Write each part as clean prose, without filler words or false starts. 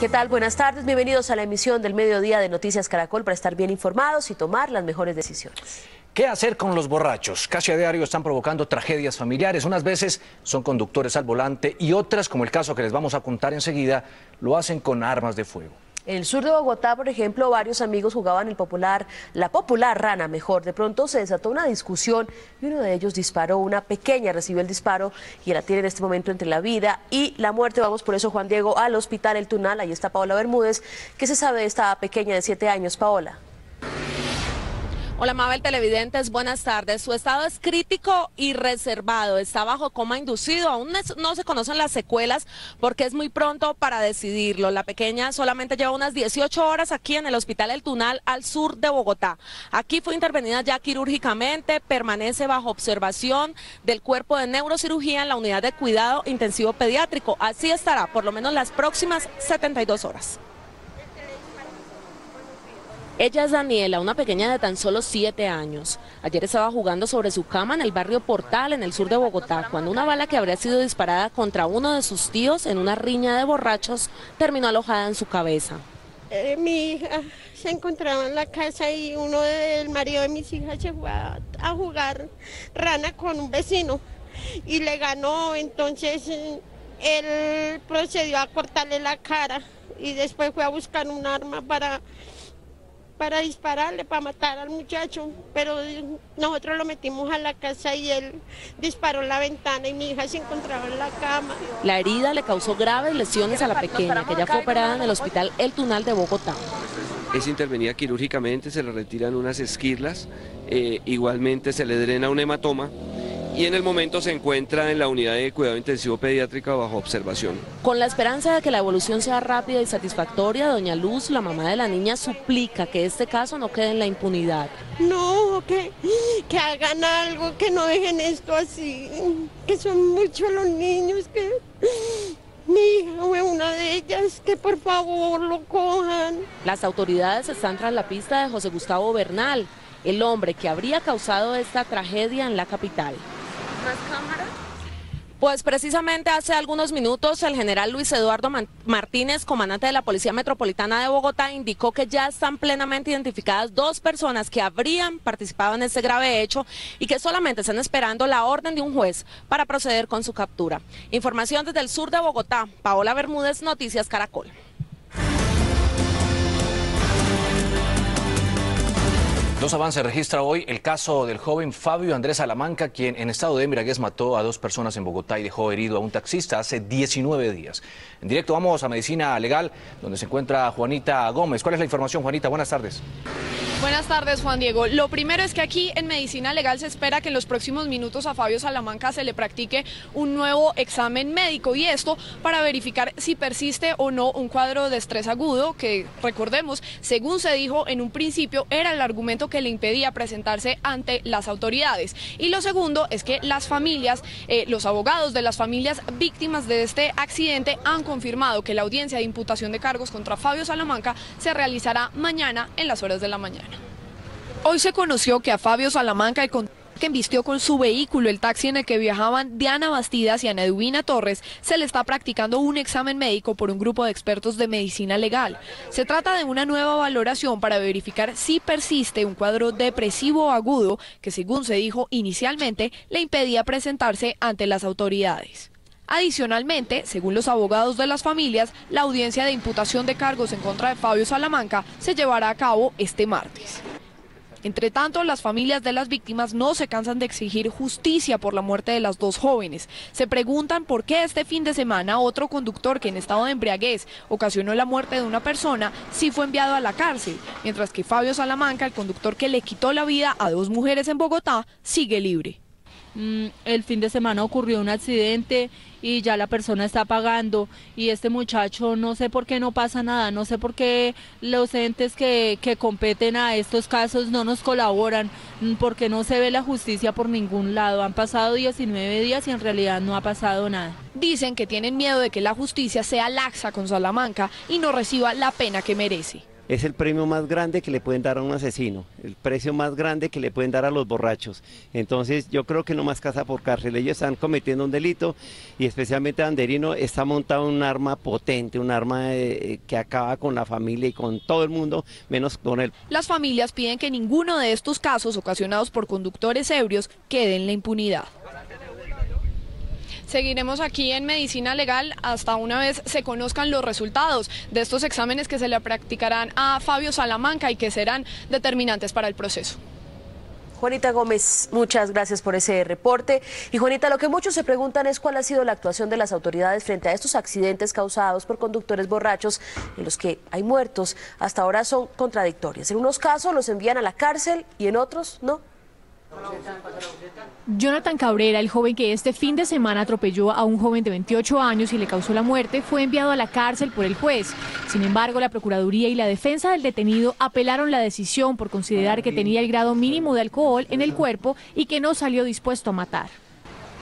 ¿Qué tal? Buenas tardes, bienvenidos a la emisión del mediodía de Noticias Caracol para estar bien informados y tomar las mejores decisiones. ¿Qué hacer con los borrachos? Casi a diario están provocando tragedias familiares. Unas veces son conductores al volante y otras, como el caso que les vamos a contar enseguida, lo hacen con armas de fuego. En el sur de Bogotá, por ejemplo, varios amigos jugaban la popular rana mejor. De pronto se desató una discusión y uno de ellos disparó. Una pequeña recibió el disparo y la tiene en este momento entre la vida y la muerte. Vamos por eso, Juan Diego, al hospital El Tunal. Ahí está Paola Bermúdez. ¿Qué se sabe de esta pequeña de 7 años, Paola? Hola Mabel, televidentes, buenas tardes. Su estado es crítico y reservado, está bajo coma inducido, aún no se conocen las secuelas porque es muy pronto para decidirlo. La pequeña solamente lleva unas 18 horas aquí en el Hospital El Tunal, al sur de Bogotá. Aquí fue intervenida ya quirúrgicamente, permanece bajo observación del cuerpo de neurocirugía en la unidad de cuidado intensivo pediátrico. Así estará por lo menos las próximas 72 horas. Ella es Daniela, una pequeña de tan solo 7 años. Ayer estaba jugando sobre su cama en el barrio Portal, en el sur de Bogotá, cuando una bala que habría sido disparada contra uno de sus tíos en una riña de borrachos terminó alojada en su cabeza. Mi hija se encontraba en la casa y el marido de mis hijas se fue a jugar rana con un vecino y le ganó. Entonces él procedió a cortarle la cara y después fue a buscar un arma para dispararle, para matar al muchacho, pero nosotros lo metimos a la casa y él disparó en la ventana y mi hija se encontraba en la cama. La herida le causó graves lesiones a la pequeña, que ya fue operada en el Hospital El Tunal de Bogotá. Es intervenida quirúrgicamente, se le retiran unas esquirlas, igualmente se le drena un hematoma y en el momento se encuentra en la unidad de cuidado intensivo pediátrica bajo observación. Con la esperanza de que la evolución sea rápida y satisfactoria, doña Luz, la mamá de la niña, suplica que este caso no quede en la impunidad. No, que hagan algo, que no dejen esto así, que son muchos los niños, que mi hija fue una de ellas, que por favor lo cojan. Las autoridades están tras la pista de José Gustavo Bernal, el hombre que habría causado esta tragedia en la capital. ¿Más cámaras? Pues precisamente hace algunos minutos el general Luis Eduardo Martínez, comandante de la Policía Metropolitana de Bogotá, indicó que ya están plenamente identificadas 2 personas que habrían participado en este grave hecho y que solamente están esperando la orden de un juez para proceder con su captura. Información desde el sur de Bogotá, Paola Bermúdez, Noticias Caracol. 2 avances registra hoy el caso del joven Fabio Andrés Salamanca, quien en estado de embriaguez mató a 2 personas en Bogotá y dejó herido a un taxista hace 19 días. En directo vamos a Medicina Legal, donde se encuentra Juanita Gómez. ¿Cuál es la información, Juanita? Buenas tardes. Buenas tardes, Juan Diego. Lo primero es que aquí en Medicina Legal se espera que en los próximos minutos a Fabio Salamanca se le practique un nuevo examen médico, y esto para verificar si persiste o no un cuadro de estrés agudo que, recordemos, según se dijo en un principio, era el argumento que le impedía presentarse ante las autoridades. Y lo segundo es que las familias, los abogados de las familias víctimas de este accidente han confirmado que la audiencia de imputación de cargos contra Fabio Salamanca se realizará mañana en las horas de la mañana. Hoy se conoció que a Fabio Salamanca, el conductor que embistió con su vehículo el taxi en el que viajaban Diana Bastidas y Ana Edwina Torres, se le está practicando un examen médico por un grupo de expertos de medicina legal. Se trata de una nueva valoración para verificar si persiste un cuadro depresivo agudo que, según se dijo inicialmente, le impedía presentarse ante las autoridades. Adicionalmente, según los abogados de las familias, la audiencia de imputación de cargos en contra de Fabio Salamanca se llevará a cabo este martes. Entre tanto, las familias de las víctimas no se cansan de exigir justicia por la muerte de las 2 jóvenes. Se preguntan por qué este fin de semana otro conductor que en estado de embriaguez ocasionó la muerte de una persona sí fue enviado a la cárcel, mientras que Fabio Salamanca, el conductor que le quitó la vida a 2 mujeres en Bogotá, sigue libre. El fin de semana ocurrió un accidente y ya la persona está pagando, y este muchacho no sé por qué no pasa nada, no sé por qué los entes que competen a estos casos no nos colaboran, porque no se ve la justicia por ningún lado. Han pasado 19 días y en realidad no ha pasado nada. Dicen que tienen miedo de que la justicia sea laxa con Salamanca y no reciba la pena que merece. es el premio más grande que le pueden dar a un asesino, el precio más grande que le pueden dar a los borrachos. Entonces yo creo que no más casa por cárcel, ellos están cometiendo un delito y especialmente Anderino está montado un arma potente, un arma que acaba con la familia y con todo el mundo, menos con él. Las familias piden que ninguno de estos casos ocasionados por conductores ebrios quede en la impunidad. Seguiremos aquí en Medicina Legal hasta una vez se conozcan los resultados de estos exámenes que se le practicarán a Fabio Salamanca y que serán determinantes para el proceso. Juanita Gómez, muchas gracias por ese reporte. Y Juanita, lo que muchos se preguntan es cuál ha sido la actuación de las autoridades frente a estos accidentes causados por conductores borrachos en los que hay muertos. Hasta ahora son contradictorias. En unos casos los envían a la cárcel y en otros no. Jonathan Cabrera, el joven que este fin de semana atropelló a un joven de 28 años y le causó la muerte, fue enviado a la cárcel por el juez. Sin embargo, la Procuraduría y la defensa del detenido apelaron la decisión por considerar que tenía el grado mínimo de alcohol en el cuerpo y que no salió dispuesto a matar.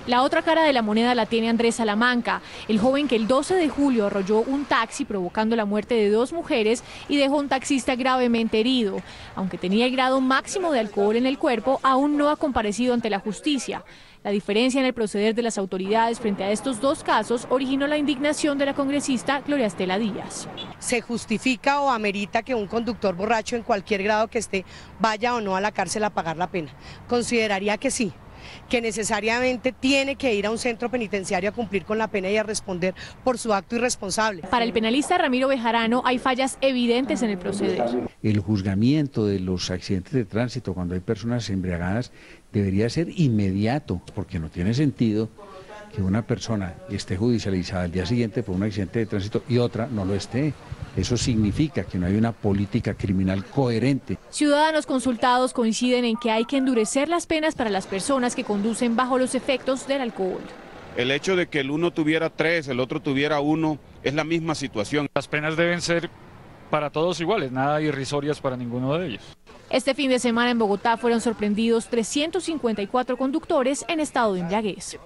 La otra cara de la moneda la tiene Andrés Salamanca, el joven que el 12 de julio arrolló un taxi provocando la muerte de 2 mujeres y dejó a un taxista gravemente herido. Aunque tenía el grado máximo de alcohol en el cuerpo, aún no ha comparecido ante la justicia. La diferencia en el proceder de las autoridades frente a estos 2 casos originó la indignación de la congresista Gloria Estela Díaz. ¿Se justifica o amerita que un conductor borracho en cualquier grado que esté vaya o no a la cárcel a pagar la pena? Consideraría que sí, que necesariamente tiene que ir a un centro penitenciario a cumplir con la pena y a responder por su acto irresponsable. Para el penalista Ramiro Bejarano hay fallas evidentes en el proceder. El juzgamiento de los accidentes de tránsito cuando hay personas embriagadas debería ser inmediato, porque no tiene sentido que una persona esté judicializada al día siguiente por un accidente de tránsito y otra no lo esté. Eso significa que no hay una política criminal coherente. Ciudadanos consultados coinciden en que hay que endurecer las penas para las personas que conducen bajo los efectos del alcohol. El hecho de que el uno tuviera 3, el otro tuviera 1, es la misma situación. Las penas deben ser para todos iguales, nada irrisorias para ninguno de ellos. Este fin de semana en Bogotá fueron sorprendidos 354 conductores en estado de embriaguez.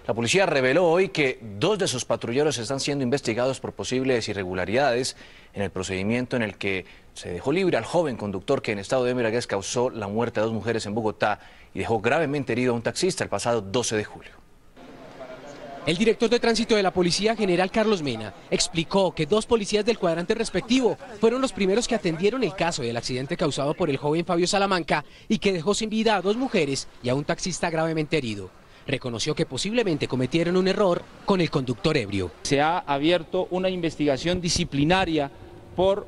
La policía reveló hoy que 2 de sus patrulleros están siendo investigados por posibles irregularidades en el procedimiento en el que se dejó libre al joven conductor que en estado de embriaguez causó la muerte de 2 mujeres en Bogotá y dejó gravemente herido a un taxista el pasado 12 de julio. El director de tránsito de la policía, general Carlos Mena, explicó que 2 policías del cuadrante respectivo fueron los primeros que atendieron el caso del accidente causado por el joven Fabio Salamanca y que dejó sin vida a 2 mujeres y a un taxista gravemente herido. Reconoció que posiblemente cometieron un error con el conductor ebrio. Se ha abierto una investigación disciplinaria por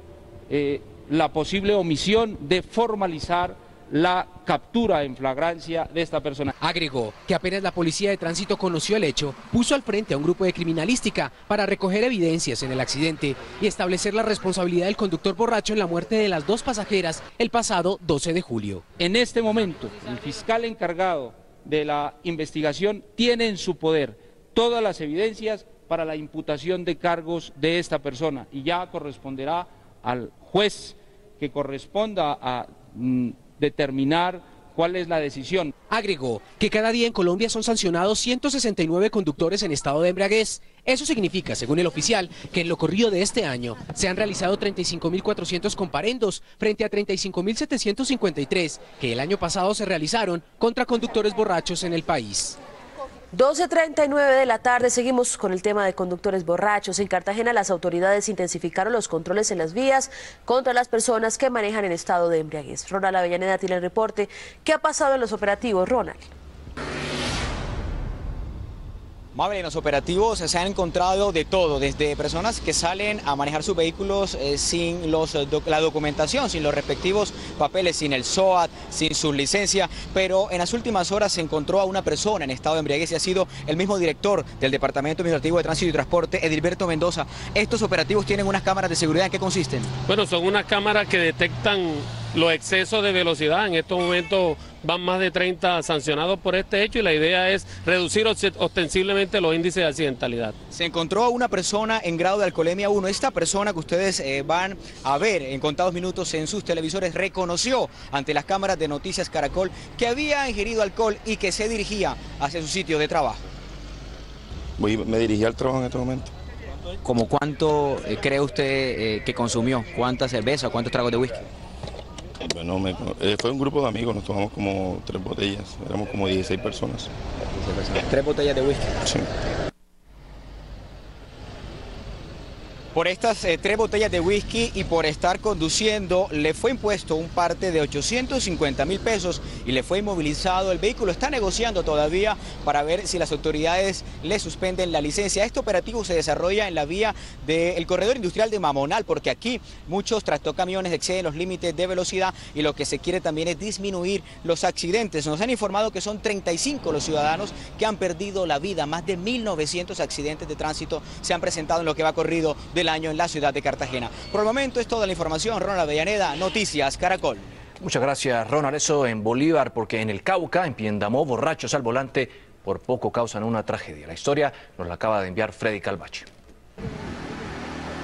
la posible omisión de formalizar la captura en flagrancia de esta persona. Agregó que apenas la policía de tránsito conoció el hecho, puso al frente a un grupo de criminalística para recoger evidencias en el accidente y establecer la responsabilidad del conductor borracho en la muerte de las 2 pasajeras el pasado 12 de julio. En este momento, el fiscal encargado de la investigación tiene en su poder todas las evidencias para la imputación de cargos de esta persona y ya corresponderá al juez que corresponda a determinar cuál es la decisión. Agregó que cada día en Colombia son sancionados 169 conductores en estado de embriaguez. Eso significa, según el oficial, que en lo corrido de este año se han realizado 35.400 comparendos frente a 35.753 que el año pasado se realizaron contra conductores borrachos en el país. 12:39 de la tarde, seguimos con el tema de conductores borrachos. En Cartagena las autoridades intensificaron los controles en las vías contra las personas que manejan en estado de embriaguez. Ronald Avellaneda tiene el reporte. ¿Qué ha pasado en los operativos, Ronald? Mabel, en los operativos se han encontrado de todo, desde personas que salen a manejar sus vehículos sin la documentación, sin los respectivos papeles, sin el SOAT, sin su licencia, pero en las últimas horas se encontró a una persona en estado de embriaguez y ha sido el mismo director del Departamento Administrativo de Tránsito y Transporte, Edilberto Mendoza. Estos operativos tienen unas cámaras de seguridad, ¿en qué consisten? Bueno, son unas cámaras que detectan los excesos de velocidad. En estos momentos van más de 30 sancionados por este hecho y la idea es reducir ostensiblemente los índices de accidentalidad. Se encontró a una persona en grado de alcoholemia 1. Esta persona que ustedes van a ver en contados minutos en sus televisores reconoció ante las cámaras de Noticias Caracol que había ingerido alcohol y que se dirigía hacia su sitio de trabajo. Me dirigí al trabajo en este momento. ¿Cómo cuánto cree usted que consumió? ¿Cuánta cerveza, cuántos tragos de whisky? Bueno, fue un grupo de amigos, nos tomamos como 3 botellas, éramos como 16 personas. 3 botellas de whisky. Sí. Por estas 3 botellas de whisky y por estar conduciendo, le fue impuesto un parte de 850.000 pesos y le fue inmovilizado el vehículo. Está negociando todavía para ver si las autoridades le suspenden la licencia. Este operativo se desarrolla en la vía del corredor industrial de Mamonal, porque aquí muchos tractocamiones exceden los límites de velocidad y lo que se quiere también es disminuir los accidentes. Nos han informado que son 35 los ciudadanos que han perdido la vida. Más de 1.900 accidentes de tránsito se han presentado en lo que va corrido del año en la ciudad de Cartagena. Por el momento es toda la información. Ronald Avellaneda, Noticias Caracol. Muchas gracias, Ronald. Eso en Bolívar, porque en el Cauca, en Piendamó, borrachos al volante por poco causan una tragedia. La historia nos la acaba de enviar Freddy Calvache.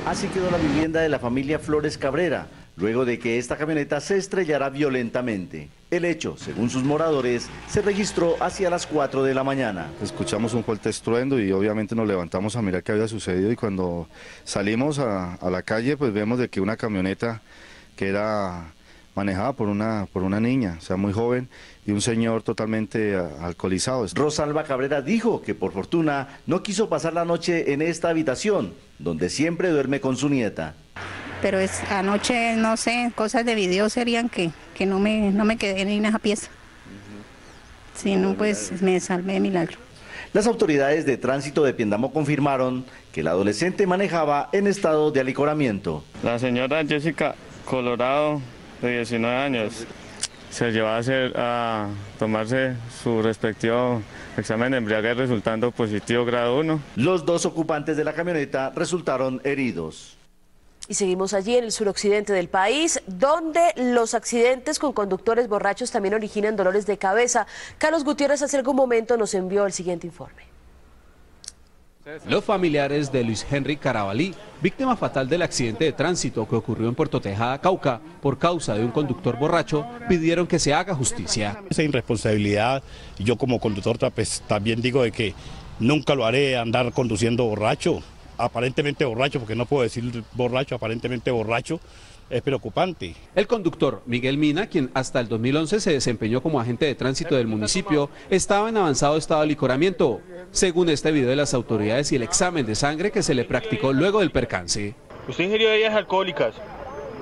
Así quedó la vivienda de la familia Flores Cabrera, luego de que esta camioneta se estrellara violentamente. El hecho, según sus moradores, se registró hacia las 4 de la mañana. Escuchamos un fuerte estruendo y obviamente nos levantamos a mirar qué había sucedido, y cuando salimos a la calle pues vemos de que una camioneta que era manejada por una niña, o sea muy joven, y un señor totalmente alcoholizado. Rosalba Cabrera dijo que por fortuna no quiso pasar la noche en esta habitación, donde siempre duerme con su nieta. Pero anoche, no sé, cosas de video serían que no me quedé en esa pieza. Si no, pues me salvé de milagro. Las autoridades de tránsito de Piendamó confirmaron que el adolescente manejaba en estado de alicoramiento. La señora Jessica Colorado, de 19 años, se llevó a tomarse su respectivo examen de embriaguez resultando positivo grado 1. Los 2 ocupantes de la camioneta resultaron heridos. Y seguimos allí en el suroccidente del país, donde los accidentes con conductores borrachos también originan dolores de cabeza. Carlos Gutiérrez hace algún momento nos envió el siguiente informe. Los familiares de Luis Henry Carabalí, víctima fatal del accidente de tránsito que ocurrió en Puerto Tejada, Cauca, por causa de un conductor borracho, pidieron que se haga justicia. Esa irresponsabilidad, yo como conductor pues, también digo de que nunca lo haré andar conduciendo borracho. Aparentemente borracho, porque no puedo decir borracho, aparentemente borracho, es preocupante. El conductor Miguel Mina, quien hasta el 2011 se desempeñó como agente de tránsito del municipio, estaba en avanzado estado de alicoramiento, según este video de las autoridades y el examen de sangre que se le practicó luego del percance. ¿Usted ingirió bebidas alcohólicas?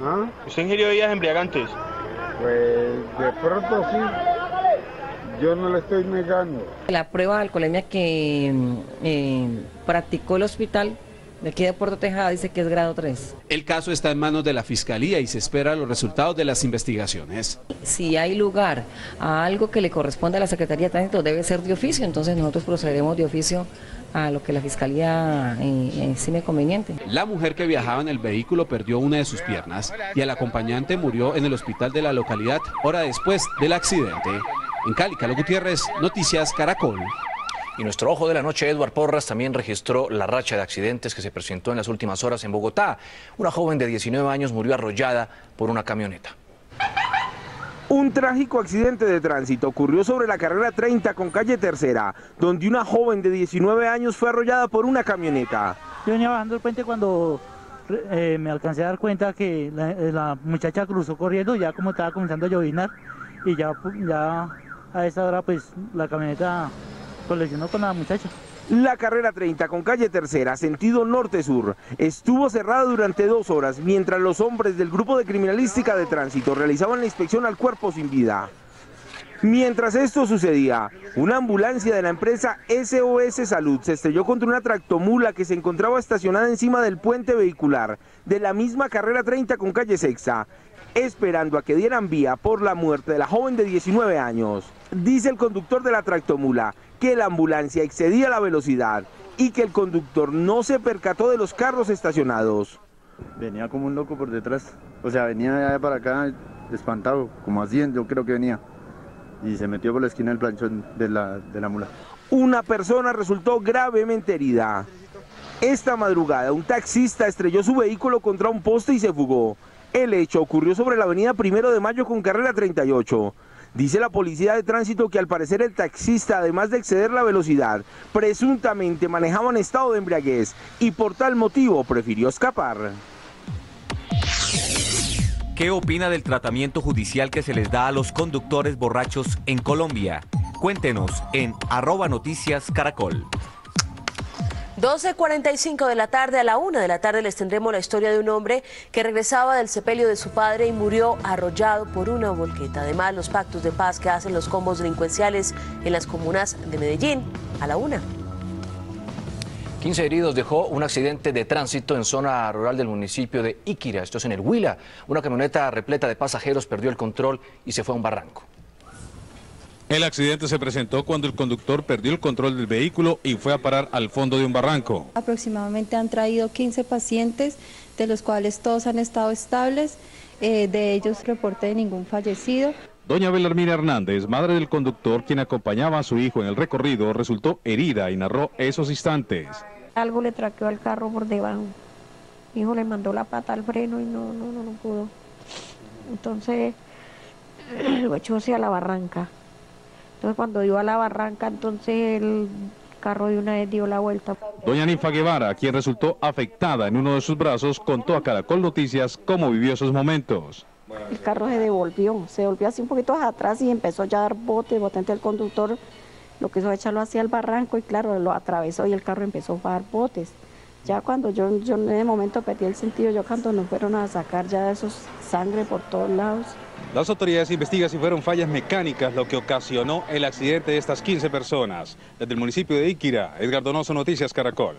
¿Ah? ¿Usted ingirió bebidas embriagantes? Pues de pronto sí. Yo no le estoy negando. La prueba de alcoholemia que practicó el hospital de aquí de Puerto Tejada dice que es grado 3. El caso está en manos de la Fiscalía y se espera los resultados de las investigaciones. Si hay lugar a algo que le corresponde a la Secretaría de Tránsito, debe ser de oficio, entonces nosotros procederemos de oficio a lo que la Fiscalía estime conveniente. La mujer que viajaba en el vehículo perdió una de sus piernas y el acompañante murió en el hospital de la localidad hora después del accidente. En Cali, Carlos Gutiérrez, Noticias Caracol. Y nuestro ojo de la noche, Edward Porras, también registró la racha de accidentes que se presentó en las últimas horas en Bogotá. Una joven de 19 años murió arrollada por una camioneta. Un trágico accidente de tránsito ocurrió sobre la carrera 30 con calle Tercera, donde una joven de 19 años fue arrollada por una camioneta. Yo venía bajando el puente cuando me alcancé a dar cuenta que la muchacha cruzó corriendo, ya como estaba comenzando a lloviznar, y ya a esa hora pues la camioneta colisionó con la muchacha. La carrera 30 con calle Tercera, sentido norte-sur, estuvo cerrada durante 2 horas mientras los hombres del grupo de criminalística de tránsito realizaban la inspección al cuerpo sin vida. Mientras esto sucedía, una ambulancia de la empresa SOS Salud se estrelló contra una tractomula que se encontraba estacionada encima del puente vehicular de la misma carrera 30 con calle Sexta, esperando a que dieran vía por la muerte de la joven de 19 años. Dice el conductor de la tractomula que la ambulancia excedía la velocidad y que el conductor no se percató de los carros estacionados. Venía como un loco por detrás, o sea, venía de allá para acá espantado, como a 100 yo creo que venía, y se metió por la esquina del planchón de la mula. Una persona resultó gravemente herida. Esta madrugada un taxista estrelló su vehículo contra un poste y se fugó. El hecho ocurrió sobre la avenida 1 de Mayo con carrera 38. Dice la policía de tránsito que al parecer el taxista, además de exceder la velocidad, presuntamente manejaba en estado de embriaguez y por tal motivo prefirió escapar. ¿Qué opina del tratamiento judicial que se les da a los conductores borrachos en Colombia? Cuéntenos en @noticiascaracol. 12:45 de la tarde, a la 1 de la tarde les tendremos la historia de un hombre que regresaba del sepelio de su padre y murió arrollado por una volqueta. Además, los pactos de paz que hacen los combos delincuenciales en las comunas de Medellín, a la 1. 15 heridos dejó un accidente de tránsito en zona rural del municipio de Iquira, esto es en el Huila. Una camioneta repleta de pasajeros perdió el control y se fue a un barranco. El accidente se presentó cuando el conductor perdió el control del vehículo y fue a parar al fondo de un barranco. Aproximadamente han traído 15 pacientes, de los cuales todos han estado estables, de ellos reporte de ningún fallecido. Doña Belarmina Hernández, madre del conductor quien acompañaba a su hijo en el recorrido, resultó herida y narró esos instantes. Algo le traqueó al carro por debajo. Mi hijo le mandó la pata al freno y no pudo. Entonces lo echó hacia la barranca. Entonces cuando iba a la barranca, entonces el carro de una vez dio la vuelta. Doña Ninfa Guevara, quien resultó afectada en uno de sus brazos, contó a Caracol Noticias cómo vivió esos momentos. El carro se volvió así un poquito hacia atrás y empezó ya a dar bote del conductor. Lo que hizo echarlo hacia el barranco y claro, lo atravesó y el carro empezó a dar botes. Ya cuando yo en ese momento perdí el sentido, yo cuando nos fueron a sacar ya esos sangre por todos lados. Las autoridades investigan si fueron fallas mecánicas lo que ocasionó el accidente de estas 15 personas. Desde el municipio de Iquira, Edgar Donoso, Noticias Caracol.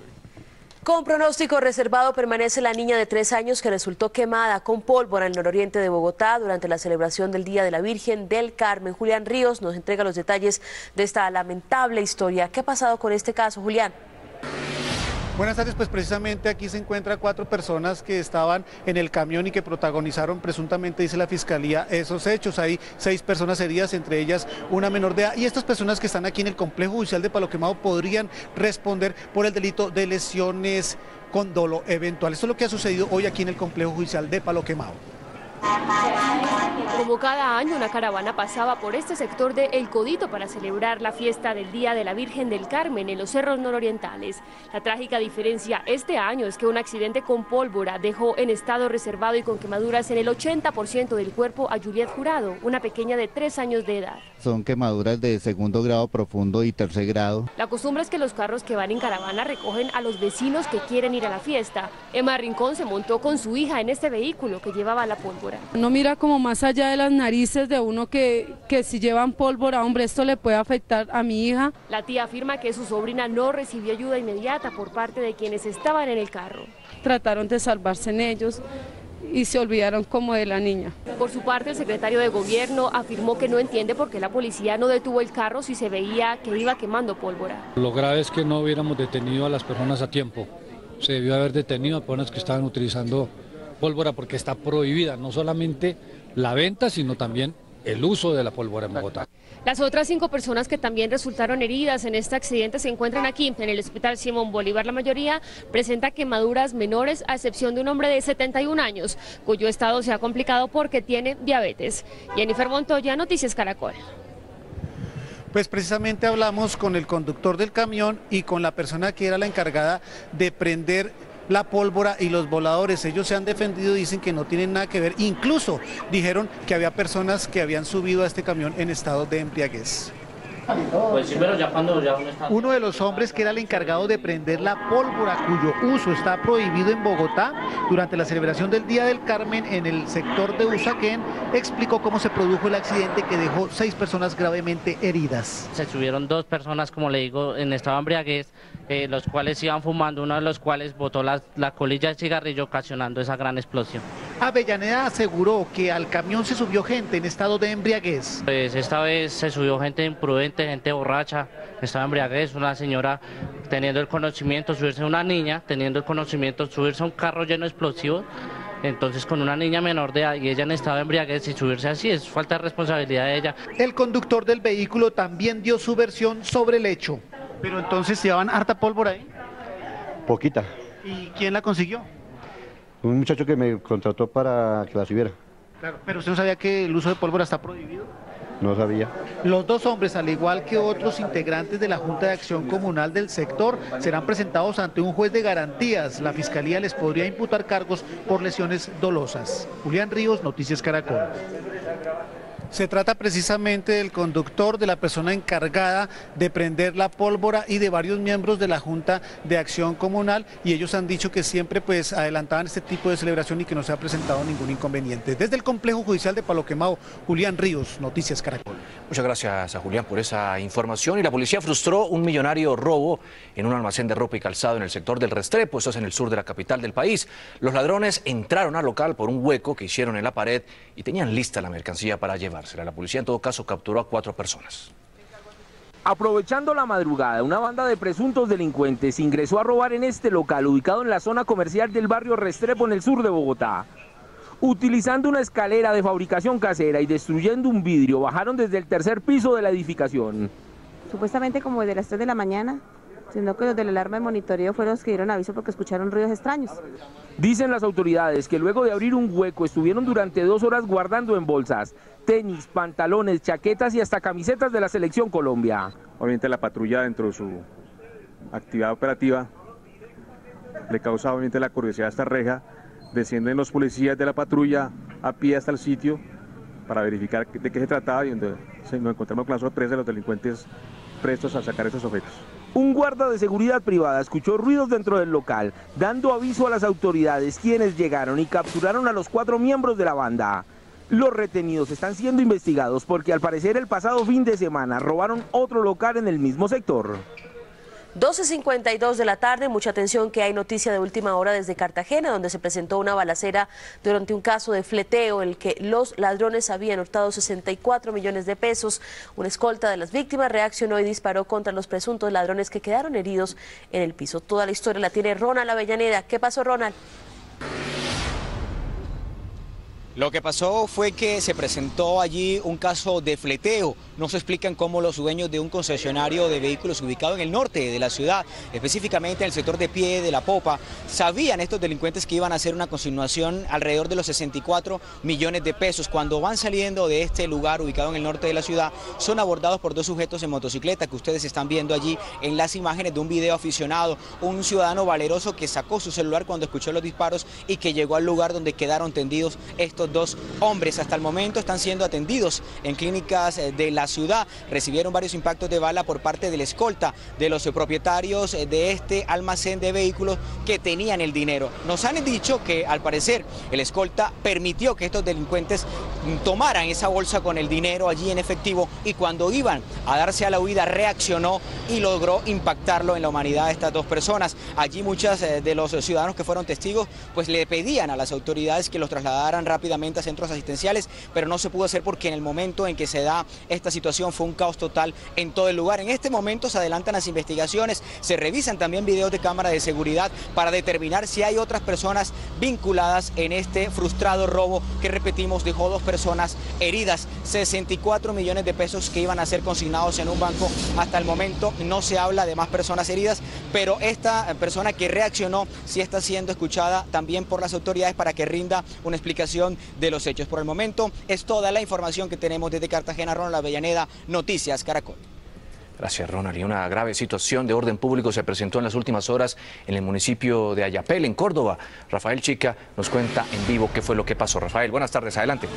Con pronóstico reservado permanece la niña de 3 años que resultó quemada con pólvora en el nororiente de Bogotá durante la celebración del Día de la Virgen del Carmen. Julián Ríos nos entrega los detalles de esta lamentable historia. ¿Qué ha pasado con este caso, Julián? Buenas tardes, pues precisamente aquí se encuentran 4 personas que estaban en el camión y que protagonizaron presuntamente, dice la Fiscalía, esos hechos. Hay 6 personas heridas, entre ellas una menor de edad, y estas personas que están aquí en el complejo judicial de Palo Quemado podrían responder por el delito de lesiones con dolo eventual. Esto es lo que ha sucedido hoy aquí en el complejo judicial de Palo Quemado. Como cada año, una caravana pasaba por este sector de El Codito para celebrar la fiesta del Día de la Virgen del Carmen en los cerros nororientales. La trágica diferencia este año es que un accidente con pólvora dejó en estado reservado y con quemaduras en el 80% del cuerpo a Juliet Jurado, una pequeña de 3 años de edad. Son quemaduras de 2º grado profundo y 3er grado. La costumbre es que los carros que van en caravana recogen a los vecinos que quieren ir a la fiesta. Emma Rincón se montó con su hija en este vehículo que llevaba la pólvora. No mira como más allá de las narices de uno que si llevan pólvora, hombre, esto le puede afectar a mi hija. La tía afirma que su sobrina no recibió ayuda inmediata por parte de quienes estaban en el carro. Trataron de salvarse en ellos y se olvidaron como de la niña. Por su parte, el secretario de Gobierno afirmó que no entiende por qué la policía no detuvo el carro si se veía que iba quemando pólvora. Lo grave es que no hubiéramos detenido a las personas a tiempo. Se debió haber detenido a personas que estaban utilizando pólvora porque está prohibida no solamente la venta, sino también el uso de la pólvora en Bogotá. Las otras 5 personas que también resultaron heridas en este accidente se encuentran aquí en el Hospital Simón Bolívar. La mayoría presenta quemaduras menores, a excepción de un hombre de 71 años, cuyo estado se ha complicado porque tiene diabetes. Jennifer Montoya, Noticias Caracol. Pues precisamente hablamos con el conductor del camión y con la persona que era la encargada de prender la pólvora y los voladores. Ellos se han defendido, dicen que no tienen nada que ver, incluso dijeron que había personas que habían subido a este camión en estado de embriaguez. Pues sí, pero ya cuando ya uno está... Uno de los hombres que era el encargado de prender la pólvora, cuyo uso está prohibido en Bogotá, durante la celebración del Día del Carmen en el sector de Usaquén, explicó cómo se produjo el accidente que dejó 6 personas gravemente heridas. Se subieron 2 personas, como le digo, en estado de embriaguez, los cuales iban fumando, uno de los cuales botó la colilla de cigarrillo, ocasionando esa gran explosión. Avellaneda aseguró que al camión se subió gente en estado de embriaguez. Pues esta vez se subió gente imprudente, gente borracha, estaba embriaguez, una señora teniendo el conocimiento, subirse a una niña, teniendo el conocimiento, subirse a un carro lleno de explosivos. Entonces con una niña menor de edad y ella en estado de embriaguez y subirse así es falta de responsabilidad de ella. El conductor del vehículo también dio su versión sobre el hecho. Pero entonces llevaban harta pólvora ahí. Poquita. ¿Y quién la consiguió? Un muchacho que me contrató para que la subiera. Claro, pero usted no sabía que el uso de pólvora está prohibido. No sabía. Los dos hombres, al igual que otros integrantes de la Junta de Acción Comunal del sector, serán presentados ante un juez de garantías. La Fiscalía les podría imputar cargos por lesiones dolosas. Julián Ríos, Noticias Caracol. Se trata precisamente del conductor, de la persona encargada de prender la pólvora y de varios miembros de la Junta de Acción Comunal, y ellos han dicho que siempre pues adelantaban este tipo de celebración y que no se ha presentado ningún inconveniente. Desde el Complejo Judicial de Palo Quemado, Julián Ríos, Noticias Caracol. Muchas gracias a Julián por esa información. Y la policía frustró un millonario robo en un almacén de ropa y calzado en el sector del Restrepo, eso es en el sur de la capital del país. Los ladrones entraron al local por un hueco que hicieron en la pared y tenían lista la mercancía para llevársela. La policía en todo caso capturó a 4 personas. Aprovechando la madrugada, una banda de presuntos delincuentes ingresó a robar en este local ubicado en la zona comercial del barrio Restrepo en el sur de Bogotá. Utilizando una escalera de fabricación casera y destruyendo un vidrio, bajaron desde el tercer piso de la edificación. Supuestamente como desde las 3 de la mañana, sino que los de la alarma de monitoreo fueron los que dieron aviso porque escucharon ruidos extraños. Dicen las autoridades que luego de abrir un hueco estuvieron durante 2 horas guardando en bolsas tenis, pantalones, chaquetas y hasta camisetas de la Selección Colombia. Obviamente la patrulla, dentro de su actividad operativa, le causa obviamente la curiosidad a esta reja. Descienden los policías de la patrulla a pie hasta el sitio para verificar de qué se trataba, y donde nos encontramos con la sorpresa de los delincuentes prestos a sacar esos objetos. Un guarda de seguridad privada escuchó ruidos dentro del local, dando aviso a las autoridades, quienes llegaron y capturaron a los 4 miembros de la banda. Los retenidos están siendo investigados porque al parecer el pasado fin de semana robaron otro local en el mismo sector. 12:52 de la tarde, mucha atención que hay noticia de última hora desde Cartagena, donde se presentó una balacera durante un caso de fleteo en el que los ladrones habían hurtado 64 millones de pesos. Una escolta de las víctimas reaccionó y disparó contra los presuntos ladrones que quedaron heridos en el piso. Toda la historia la tiene Ronald Avellaneda. ¿Qué pasó, Ronald? Lo que pasó fue que se presentó allí un caso de fleteo. No se explican cómo los dueños de un concesionario de vehículos ubicado en el norte de la ciudad, específicamente en el sector de Pie de la Popa, sabían estos delincuentes que iban a hacer una consignación alrededor de los 64 millones de pesos. Cuando van saliendo de este lugar ubicado en el norte de la ciudad, son abordados por 2 sujetos en motocicleta que ustedes están viendo allí en las imágenes de un video aficionado. Un ciudadano valeroso que sacó su celular cuando escuchó los disparos y que llegó al lugar donde quedaron tendidos estos 2 hombres. Hasta el momento están siendo atendidos en clínicas de la ciudad. Recibieron varios impactos de bala por parte de la escolta de los propietarios de este almacén de vehículos que tenían el dinero. Nos han dicho que al parecer el escolta permitió que estos delincuentes tomaran esa bolsa con el dinero allí en efectivo, y cuando iban a darse a la huida reaccionó y logró impactarlo en la humanidad de estas 2 personas. Allí muchas de los ciudadanos que fueron testigos pues le pedían a las autoridades que los trasladaran rápidamente a centros asistenciales, pero no se pudo hacer porque en el momento en que se da esta situación fue un caos total en todo el lugar. En este momento se adelantan las investigaciones, se revisan también videos de cámara de seguridad para determinar si hay otras personas vinculadas en este frustrado robo que, repetimos, dejó 2 personas heridas. 64 millones de pesos que iban a ser consignados en un banco. Hasta el momento no se habla de más personas heridas, pero esta persona que reaccionó sí está siendo escuchada también por las autoridades para que rinda una explicación de los hechos. Por el momento es toda la información que tenemos desde Cartagena. Ronald Avellaneda, Noticias Caracol. Gracias, Ronald. Y una grave situación de orden público se presentó en las últimas horas en el municipio de Ayapel, en Córdoba. Rafael Chica nos cuenta en vivo qué fue lo que pasó. Rafael, buenas tardes, adelante.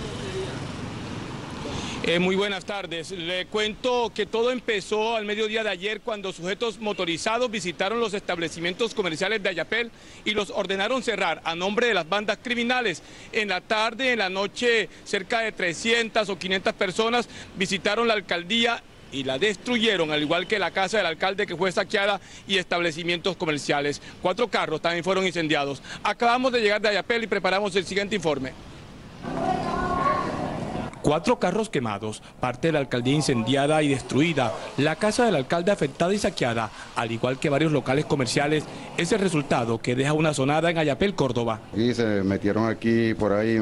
Muy buenas tardes. Le cuento que todo empezó al mediodía de ayer cuando sujetos motorizados visitaron los establecimientos comerciales de Ayapel y los ordenaron cerrar a nombre de las bandas criminales. En la tarde, en la noche, cerca de 300 o 500 personas visitaron la alcaldía y la destruyeron, al igual que la casa del alcalde, que fue saqueada, y establecimientos comerciales. 4 carros también fueron incendiados. Acabamos de llegar de Ayapel y preparamos el siguiente informe. 4 carros quemados, parte de la alcaldía incendiada y destruida, la casa del alcalde afectada y saqueada, al igual que varios locales comerciales, es el resultado que deja una zonada en Ayapel, Córdoba. Y se metieron aquí por ahí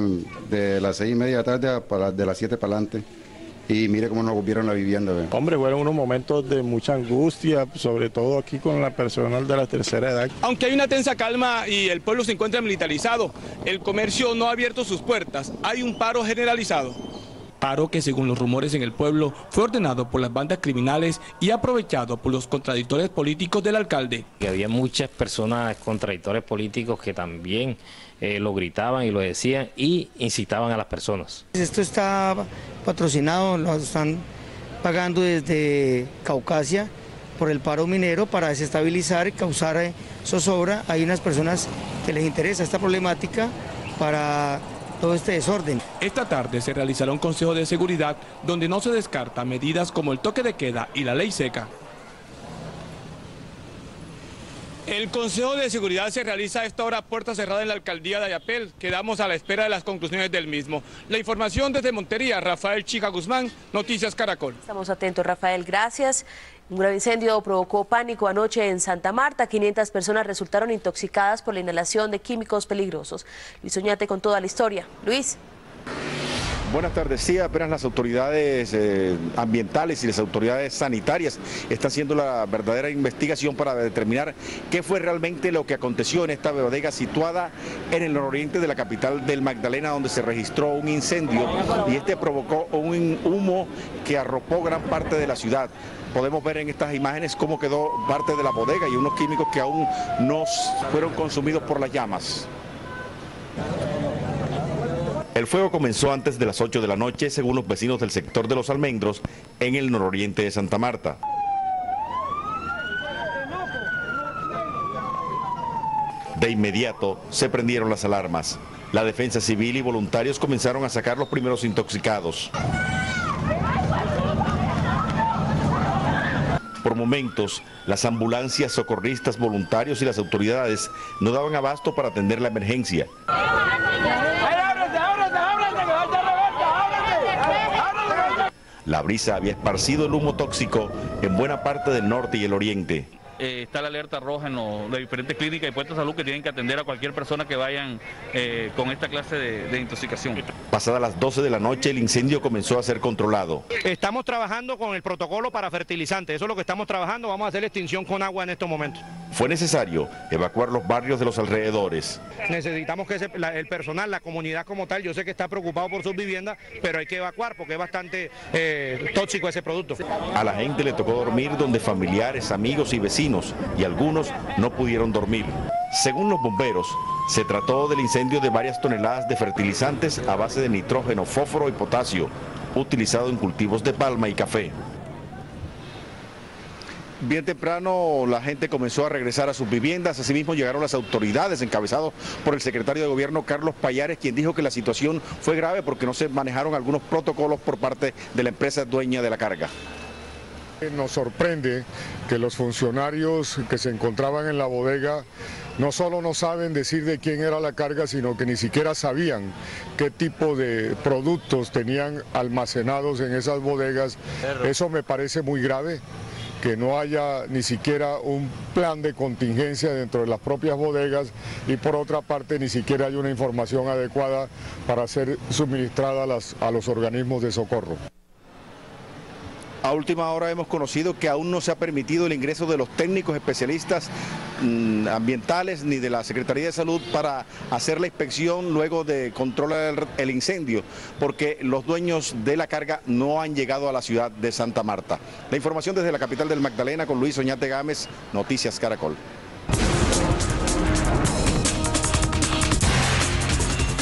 de las 6:30 de la tarde, de las 7 para adelante. Y mire cómo nos volvieron la vivienda. ¿Ve? Hombre, fueron unos momentos de mucha angustia, sobre todo aquí con la personal de la tercera edad. Aunque hay una tensa calma y el pueblo se encuentra militarizado, el comercio no ha abierto sus puertas, hay un paro generalizado. Paro que, según los rumores en el pueblo, fue ordenado por las bandas criminales y aprovechado por los contradictores políticos del alcalde. Había muchas personas contradictores políticos que también lo gritaban y lo decían y incitaban a las personas. Esto está patrocinado, lo están pagando desde Caucasia por el paro minero para desestabilizar y causar zozobra. Hay unas personas que les interesa esta problemática para todo este desorden. Esta tarde se realizará un consejo de seguridad donde no se descarta medidas como el toque de queda y la ley seca. El Consejo de Seguridad se realiza a esta hora a puerta cerrada en la alcaldía de Ayapel. Quedamos a la espera de las conclusiones del mismo. La información desde Montería, Rafael Chica Guzmán, Noticias Caracol. Estamos atentos, Rafael, gracias. Un grave incendio provocó pánico anoche en Santa Marta. 500 personas resultaron intoxicadas por la inhalación de químicos peligrosos. Luis Oñate con toda la historia. Luis. Buenas tardes. Sí, apenas las autoridades ambientales y las autoridades sanitarias están haciendo la verdadera investigación para determinar qué fue realmente lo que aconteció en esta bodega situada en el nororiente de la capital del Magdalena, donde se registró un incendio y este provocó un humo que arropó gran parte de la ciudad. Podemos ver en estas imágenes cómo quedó parte de la bodega y unos químicos que aún no fueron consumidos por las llamas. El fuego comenzó antes de las 8 de la noche, según los vecinos del sector de Los Almendros, en el nororiente de Santa Marta. De inmediato se prendieron las alarmas. La defensa civil y voluntarios comenzaron a sacar los primeros intoxicados. Por momentos, las ambulancias, socorristas, voluntarios y las autoridades no daban abasto para atender la emergencia. La brisa había esparcido el humo tóxico en buena parte del norte y el oriente. Está la alerta roja en las diferentes clínicas y puestos de salud que tienen que atender a cualquier persona que vayan con esta clase de intoxicación. Pasadas las 12 de la noche el incendio comenzó a ser controlado. Estamos trabajando con el protocolo para fertilizantes, eso es lo que estamos trabajando, vamos a hacer la extinción con agua en estos momentos. Fue necesario evacuar los barrios de los alrededores. Necesitamos que el personal, la comunidad como tal, yo sé que está preocupado por sus viviendas, pero hay que evacuar porque es bastante tóxico ese producto. A la gente le tocó dormir donde familiares, amigos y vecinos y algunos no pudieron dormir. Según los bomberos, se trató del incendio de varias toneladas de fertilizantes a base de nitrógeno, fósforo y potasio, utilizado en cultivos de palma y café. Bien temprano la gente comenzó a regresar a sus viviendas, asimismo llegaron las autoridades encabezados por el secretario de Gobierno Carlos Payares, quien dijo que la situación fue grave porque no se manejaron algunos protocolos por parte de la empresa dueña de la carga. Nos sorprende que los funcionarios que se encontraban en la bodega no solo no saben decir de quién era la carga, sino que ni siquiera sabían qué tipo de productos tenían almacenados en esas bodegas. Eso me parece muy grave, que no haya ni siquiera un plan de contingencia dentro de las propias bodegas y por otra parte ni siquiera hay una información adecuada para ser suministrada a los organismos de socorro. A última hora hemos conocido que aún no se ha permitido el ingreso de los técnicos especialistas ambientales ni de la Secretaría de Salud para hacer la inspección luego de controlar el incendio, porque los dueños de la carga no han llegado a la ciudad de Santa Marta. La información desde la capital del Magdalena con Luis Oñate Gámez, Noticias Caracol.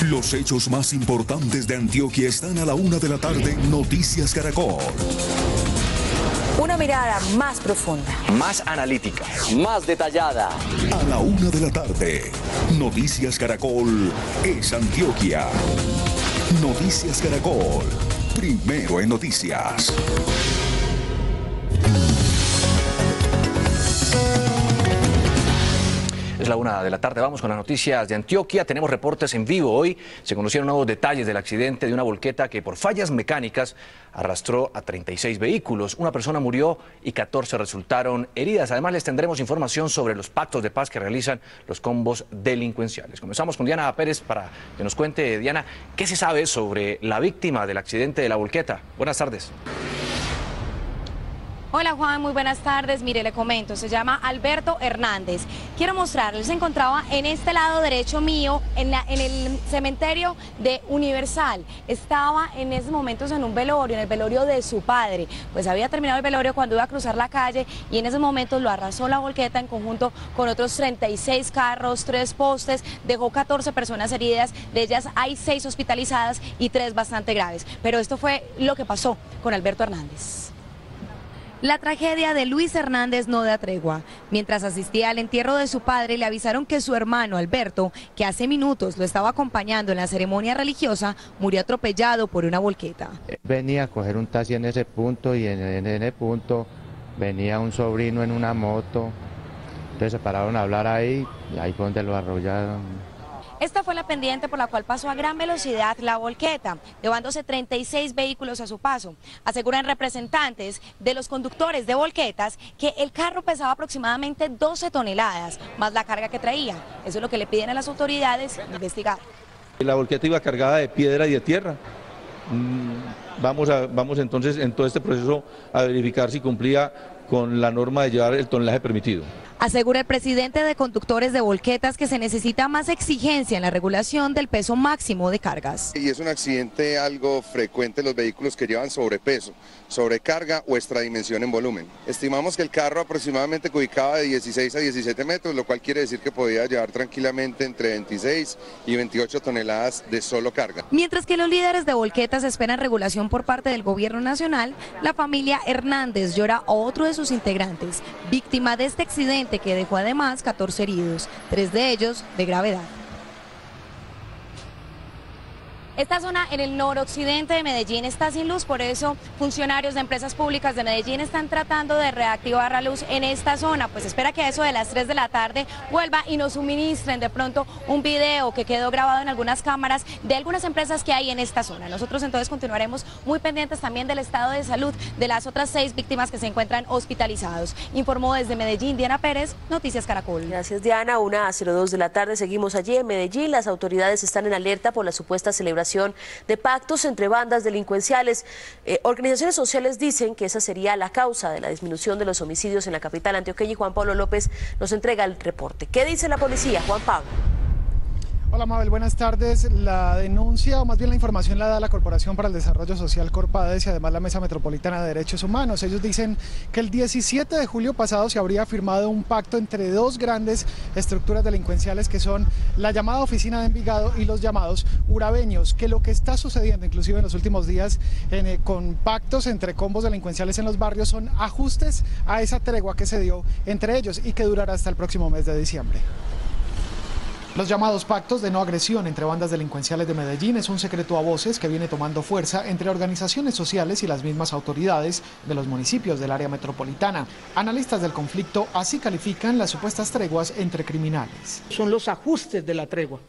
Los hechos más importantes de Antioquia están a la 1 de la tarde en Noticias Caracol. Una mirada más profunda, más analítica, más detallada. A la 1 de la tarde, Noticias Caracol es Antioquia. Noticias Caracol, primero en noticias. Es la 1 de la tarde, vamos con las noticias de Antioquia. Tenemos reportes en vivo hoy. Se conocieron nuevos detalles del accidente de una volqueta que por fallas mecánicas arrastró a 36 vehículos. Una persona murió y 14 resultaron heridas. Además les tendremos información sobre los pactos de paz que realizan los combos delincuenciales. Comenzamos con Diana Pérez para que nos cuente, Diana, ¿qué se sabe sobre la víctima del accidente de la volqueta? Buenas tardes. Hola Juan, muy buenas tardes. Mire, le comento, se llama Alberto Hernández. Quiero mostrarle, él se encontraba en este lado derecho mío, en el cementerio de Universal. Estaba en esos momentos en un velorio, en el velorio de su padre. Pues había terminado el velorio cuando iba a cruzar la calle y en esos momentos lo arrasó la volqueta en conjunto con otros 36 carros, 3 postes, dejó 14 personas heridas, de ellas hay 6 hospitalizadas y 3 bastante graves. Pero esto fue lo que pasó con Alberto Hernández. La tragedia de Luis Hernández no da tregua. Mientras asistía al entierro de su padre, le avisaron que su hermano Alberto, que hace minutos lo estaba acompañando en la ceremonia religiosa, murió atropellado por una volqueta. Venía a coger un taxi en ese punto y en ese punto venía un sobrino en una moto. Entonces se pararon a hablar ahí y ahí fue donde lo arrollaron. Esta fue la pendiente por la cual pasó a gran velocidad la volqueta, llevándose 36 vehículos a su paso. Aseguran representantes de los conductores de volquetas que el carro pesaba aproximadamente 12 toneladas, más la carga que traía. Eso es lo que le piden a las autoridades investigar. La volqueta iba cargada de piedra y de tierra. Vamos entonces en todo este proceso a verificar si cumplía con la norma de llevar el tonelaje permitido. Asegura el presidente de conductores de volquetas que se necesita más exigencia en la regulación del peso máximo de cargas. Y es un accidente algo frecuente los vehículos que llevan sobrepeso, sobrecarga o extradimensión en volumen. Estimamos que el carro aproximadamente ubicaba de 16 a 17 metros, lo cual quiere decir que podía llevar tranquilamente entre 26 y 28 toneladas de solo carga. Mientras que los líderes de volquetas esperan regulación por parte del gobierno nacional, la familia Hernández llora a otro de sus integrantes, víctima de este accidente que dejó además 14 heridos, 3 de ellos de gravedad. Esta zona en el noroccidente de Medellín está sin luz, por eso funcionarios de empresas públicas de Medellín están tratando de reactivar la luz en esta zona. Pues espera que a eso de las 3 de la tarde vuelva y nos suministren de pronto un video que quedó grabado en algunas cámaras de algunas empresas que hay en esta zona. Nosotros entonces continuaremos muy pendientes también del estado de salud de las otras 6 víctimas que se encuentran hospitalizados. Informó desde Medellín Diana Pérez, Noticias Caracol. Gracias Diana, 1:02 de la tarde. Seguimos allí en Medellín. Las autoridades están en alerta por la supuesta celebración de pactos entre bandas delincuenciales. Organizaciones sociales dicen que esa sería la causa de la disminución de los homicidios en la capital antioqueña y Juan Pablo López nos entrega el reporte. ¿Qué dice la policía? Juan Pablo. Hola Mabel, buenas tardes. La denuncia, o más bien la información, la da la Corporación para el Desarrollo Social Corpades y además la Mesa Metropolitana de Derechos Humanos. Ellos dicen que el 17 de julio pasado se habría firmado un pacto entre 2 grandes estructuras delincuenciales que son la llamada Oficina de Envigado y los llamados urabeños, que lo que está sucediendo inclusive en los últimos días con pactos entre combos delincuenciales en los barrios son ajustes a esa tregua que se dio entre ellos y que durará hasta el próximo mes de diciembre. Los llamados pactos de no agresión entre bandas delincuenciales de Medellín es un secreto a voces que viene tomando fuerza entre organizaciones sociales y las mismas autoridades de los municipios del área metropolitana. Analistas del conflicto así califican las supuestas treguas entre criminales. Son los ajustes de la tregua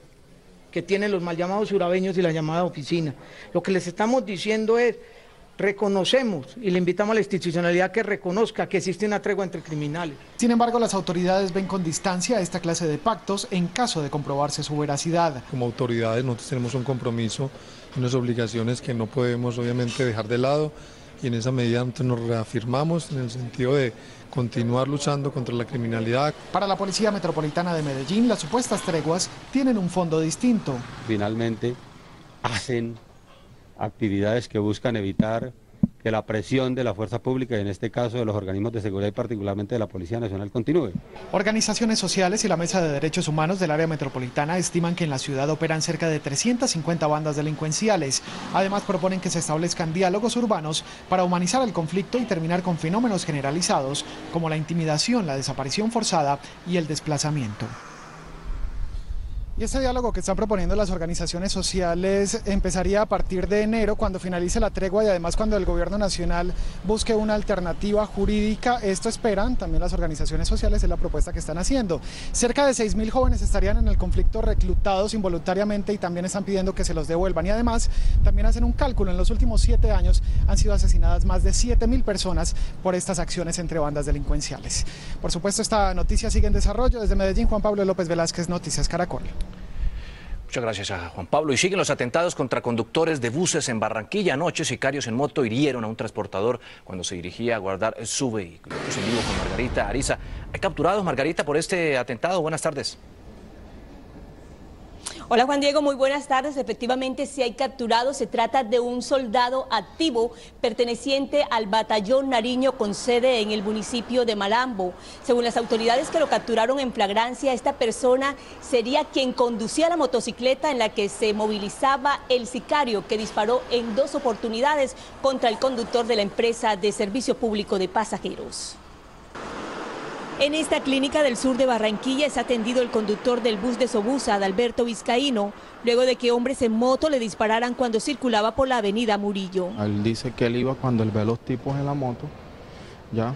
que tienen los mal llamados urabeños y la llamada oficina. Lo que les estamos diciendo es: reconocemos y le invitamos a la institucionalidad que reconozca que existe una tregua entre criminales. Sin embargo, las autoridades ven con distancia esta clase de pactos en caso de comprobarse su veracidad. Como autoridades nosotros tenemos un compromiso, unas obligaciones que no podemos obviamente dejar de lado y en esa medida nos reafirmamos en el sentido de continuar luchando contra la criminalidad. Para la Policía Metropolitana de Medellín, las supuestas treguas tienen un fondo distinto. Finalmente hacen actividades que buscan evitar que la presión de la fuerza pública y en este caso de los organismos de seguridad y particularmente de la Policía Nacional continúe. Organizaciones sociales y la Mesa de Derechos Humanos del área metropolitana estiman que en la ciudad operan cerca de 350 bandas delincuenciales. Además proponen que se establezcan diálogos urbanos para humanizar el conflicto y terminar con fenómenos generalizados como la intimidación, la desaparición forzada y el desplazamiento. Y este diálogo que están proponiendo las organizaciones sociales empezaría a partir de enero, cuando finalice la tregua y además cuando el gobierno nacional busque una alternativa jurídica. Esto esperan también las organizaciones sociales, es la propuesta que están haciendo. Cerca de 6.000 jóvenes estarían en el conflicto reclutados involuntariamente y también están pidiendo que se los devuelvan. Y además también hacen un cálculo: en los últimos 7 años han sido asesinadas más de 7.000 personas por estas acciones entre bandas delincuenciales. Por supuesto, esta noticia sigue en desarrollo. Desde Medellín, Juan Pablo López Velázquez, Noticias Caracol. Muchas gracias a Juan Pablo. Y siguen los atentados contra conductores de buses en Barranquilla. Anoche, sicarios en moto hirieron a un transportador cuando se dirigía a guardar su vehículo. Estamos en vivo con Margarita Ariza. ¿Hay capturados, Margarita, por este atentado? Buenas tardes. Hola Juan Diego, muy buenas tardes. Efectivamente, sí hay capturados. Se trata de un soldado activo perteneciente al batallón Nariño con sede en el municipio de Malambo. Según las autoridades que lo capturaron en flagrancia, esta persona sería quien conducía la motocicleta en la que se movilizaba el sicario que disparó en 2 oportunidades contra el conductor de la empresa de servicio público de pasajeros. En esta clínica del sur de Barranquilla es atendido el conductor del bus de Sobusa, Adalberto Vizcaíno, luego de que hombres en moto le dispararan cuando circulaba por la avenida Murillo. Él dice que él iba cuando él ve a los tipos en la moto, ya,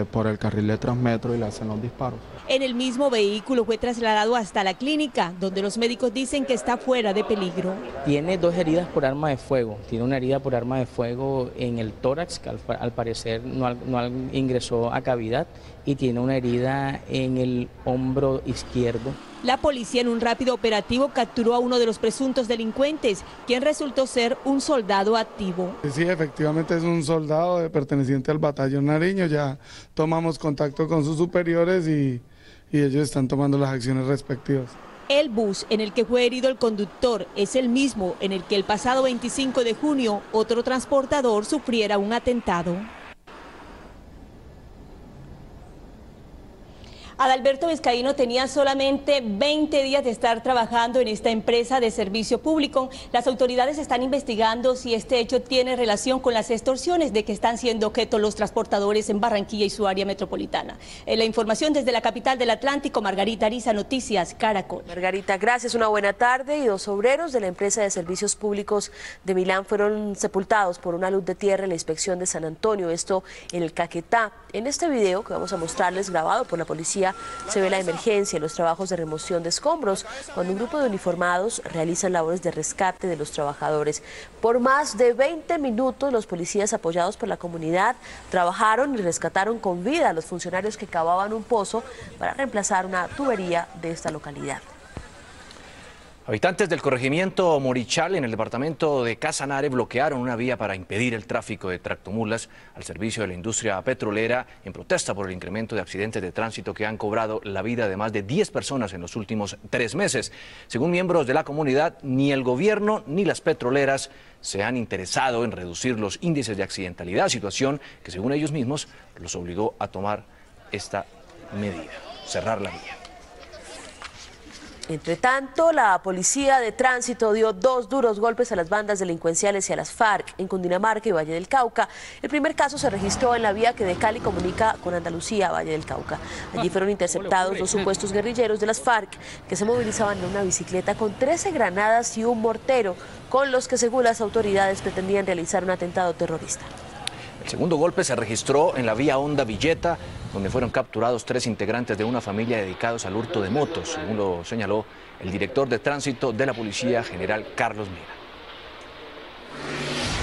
por el carril de Transmetro y le hacen los disparos. En el mismo vehículo fue trasladado hasta la clínica, donde los médicos dicen que está fuera de peligro. Tiene 2 heridas por arma de fuego. Tiene una herida por arma de fuego en el tórax, que al parecer no ingresó a cavidad, y tiene una herida en el hombro izquierdo. La policía en un rápido operativo capturó a uno de los presuntos delincuentes, quien resultó ser un soldado activo. Sí, efectivamente es un soldado perteneciente al batallón Nariño. Ya tomamos contacto con sus superiores y ellos están tomando las acciones respectivas. El bus en el que fue herido el conductor es el mismo en el que el pasado 25 de junio otro transportador sufriera un atentado. Adalberto Vizcaíno tenía solamente 20 días de estar trabajando en esta empresa de servicio público. Las autoridades están investigando si este hecho tiene relación con las extorsiones de que están siendo objeto los transportadores en Barranquilla y su área metropolitana. La información desde la capital del Atlántico, Margarita Ariza, Noticias Caracol. Margarita, gracias, una buena tarde. Y 2 obreros de la empresa de servicios públicos de Milán fueron sepultados por una luz de tierra en la inspección de San Antonio, esto en el Caquetá. En este video que vamos a mostrarles, grabado por la policía, se ve la emergencia en los trabajos de remoción de escombros, cuando un grupo de uniformados realizan labores de rescate de los trabajadores. Por más de 20 minutos, los policías, apoyados por la comunidad, trabajaron y rescataron con vida a los funcionarios que cavaban un pozo para reemplazar una tubería de esta localidad. Habitantes del corregimiento Morichal, en el departamento de Casanare, bloquearon una vía para impedir el tráfico de tractomulas al servicio de la industria petrolera en protesta por el incremento de accidentes de tránsito que han cobrado la vida de más de 10 personas en los últimos 3 meses. Según miembros de la comunidad, ni el gobierno ni las petroleras se han interesado en reducir los índices de accidentalidad, situación que según ellos mismos los obligó a tomar esta medida, cerrar la vía. Entre tanto, la policía de tránsito dio 2 duros golpes a las bandas delincuenciales y a las FARC en Cundinamarca y Valle del Cauca. El primer caso se registró en la vía que de Cali comunica con Andalucía, Valle del Cauca. Allí fueron interceptados 2 supuestos guerrilleros de las FARC que se movilizaban en una bicicleta con 13 granadas y un mortero, con los que según las autoridades pretendían realizar un atentado terrorista. El segundo golpe se registró en la vía Honda Villeta, donde fueron capturados 3 integrantes de una familia dedicados al hurto de motos, según lo señaló el director de tránsito de la Policía General Carlos Mira.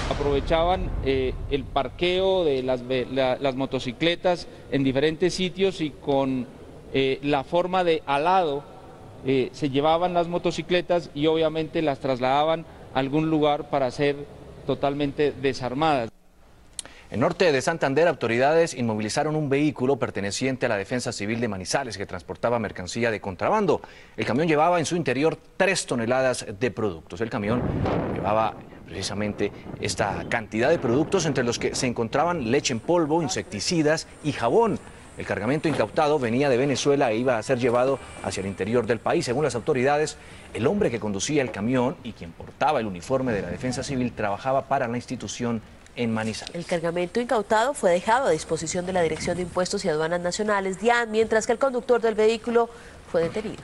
Aprovechaban el parqueo de las motocicletas en diferentes sitios y con la forma de alado se llevaban las motocicletas y obviamente las trasladaban a algún lugar para ser totalmente desarmadas. En norte de Santander, autoridades inmovilizaron un vehículo perteneciente a la Defensa Civil de Manizales que transportaba mercancía de contrabando. El camión llevaba en su interior 3 toneladas de productos. El camión llevaba precisamente esta cantidad de productos, entre los que se encontraban leche en polvo, insecticidas y jabón. El cargamento incautado venía de Venezuela e iba a ser llevado hacia el interior del país. Según las autoridades, el hombre que conducía el camión y quien portaba el uniforme de la Defensa Civil trabajaba para la institución en Manizales. El cargamento incautado fue dejado a disposición de la Dirección de Impuestos y Aduanas Nacionales, DIAN, mientras que el conductor del vehículo fue detenido.